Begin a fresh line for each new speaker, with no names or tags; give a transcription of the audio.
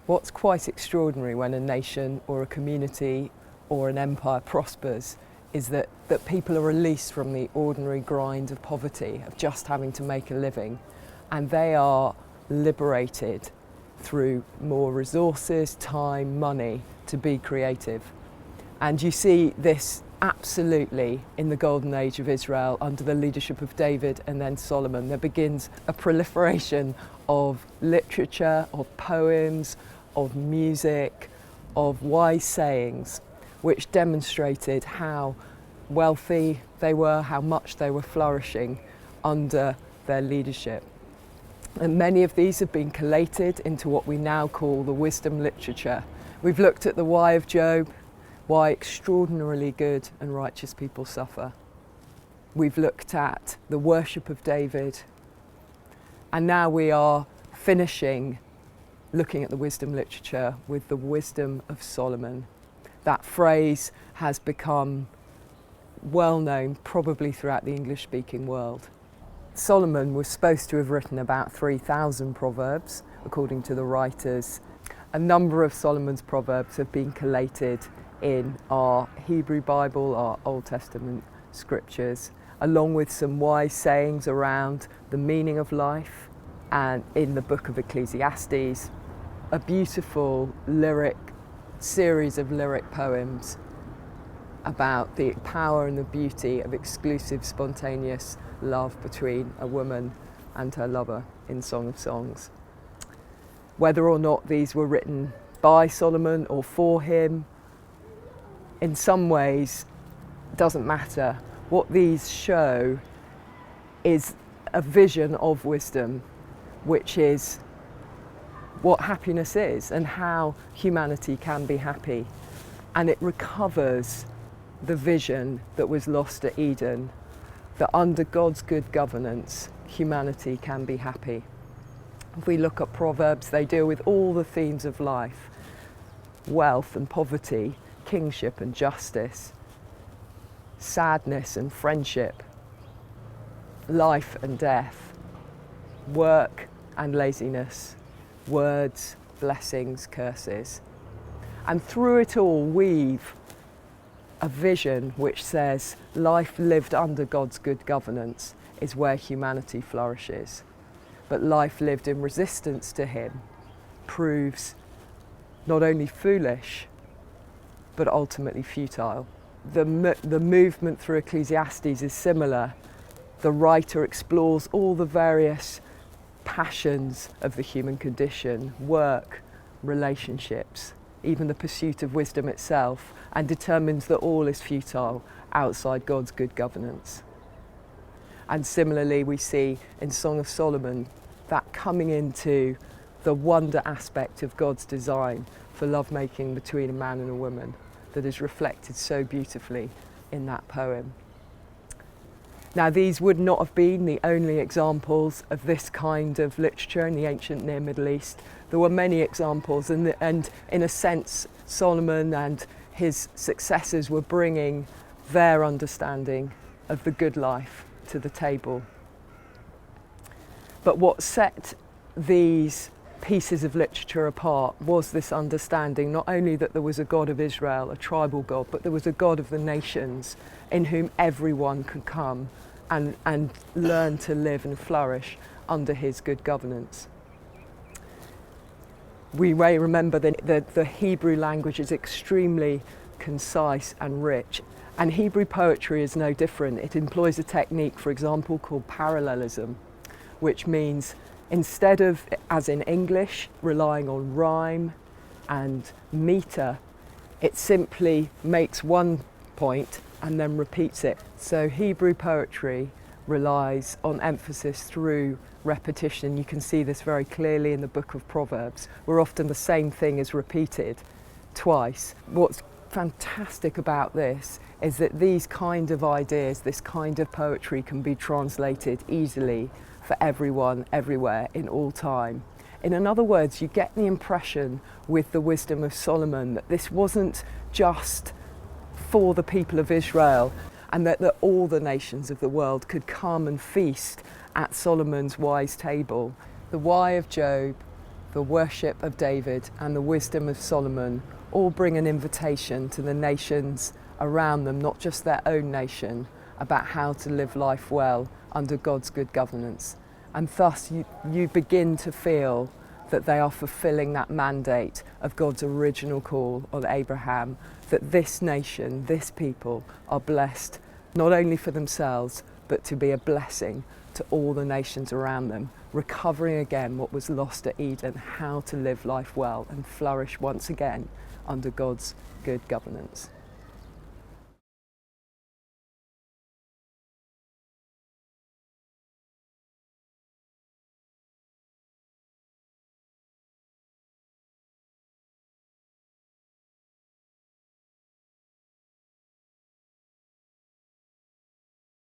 What's quite extraordinary when a nation or a community or an empire prospers is that people are released from the ordinary grind of poverty, of just having to make a living, and they are liberated through more resources, time, money to be creative. And you see this absolutely in the golden age of Israel under the leadership of David and then Solomon. There begins a proliferation of literature, of poems, of music, of wise sayings, which demonstrated how wealthy they were, how much they were flourishing under their leadership. And many of these have been collated into what we now call the wisdom literature. We've looked at the why of Job, why extraordinarily good and righteous people suffer. We've looked at the worship of David, and now we are finishing looking at the wisdom literature with the wisdom of Solomon. That phrase has become well known probably throughout the English-speaking world. Solomon was supposed to have written about 3,000 proverbs, according to the writers. A number of Solomon's proverbs have been collated in our Hebrew Bible, our Old Testament scriptures, along with some wise sayings around the meaning of life, and in the book of Ecclesiastes, a beautiful series of lyric poems about the power and the beauty of exclusive, spontaneous love between a woman and her lover in Song of Songs. Whether or not these were written by Solomon or for him, in some ways, doesn't matter. What these show is a vision of wisdom, which is what happiness is and how humanity can be happy. And it recovers the vision that was lost at Eden, that under God's good governance, humanity can be happy. If we look at Proverbs, they deal with all the themes of life: wealth and poverty, kingship and justice, sadness and friendship, life and death, work and laziness, words, blessings, curses. And through it all weave a vision which says life lived under God's good governance is where humanity flourishes. But life lived in resistance to him proves not only foolish, but ultimately futile. The movement through Ecclesiastes is similar. The writer explores all the various passions of the human condition: work, relationships, even the pursuit of wisdom itself, and determines that all is futile outside God's good governance. And similarly, we see in Song of Solomon that coming into the wonder aspect of God's design for lovemaking between a man and a woman that is reflected so beautifully in that poem. Now, these would not have been the only examples of this kind of literature in the ancient Near Middle East. There were many examples, and in a sense, Solomon and his successors were bringing their understanding of the good life to the table. But what set these pieces of literature apart was this understanding not only that there was a God of Israel, a tribal God, but there was a God of the nations in whom everyone could come and learn to live and flourish under his good governance. We may remember that the Hebrew language is extremely concise and rich, and Hebrew poetry is no different. It employs a technique, for example, called parallelism, which means instead of, as in English, relying on rhyme and meter, it simply makes one point and then repeats it. So Hebrew poetry relies on emphasis through repetition. You can see this very clearly in the book of Proverbs, where often the same thing is repeated twice. What's fantastic about this is that these kind of ideas, this kind of poetry can be translated easily for everyone, everywhere, in all time. In other words, you get the impression with the wisdom of Solomon that this wasn't just for the people of Israel, and that all the nations of the world could come and feast at Solomon's wise table. The why of Job, the worship of David and the wisdom of Solomon all bring an invitation to the nations around them, not just their own nation, about how to live life well under God's good governance. And thus you begin to feel that they are fulfilling that mandate of God's original call on Abraham, that this nation, this people are blessed not only for themselves, but to be a blessing to all the nations around them, recovering again what was lost at Eden, how to live life well and flourish once again under God's good governance.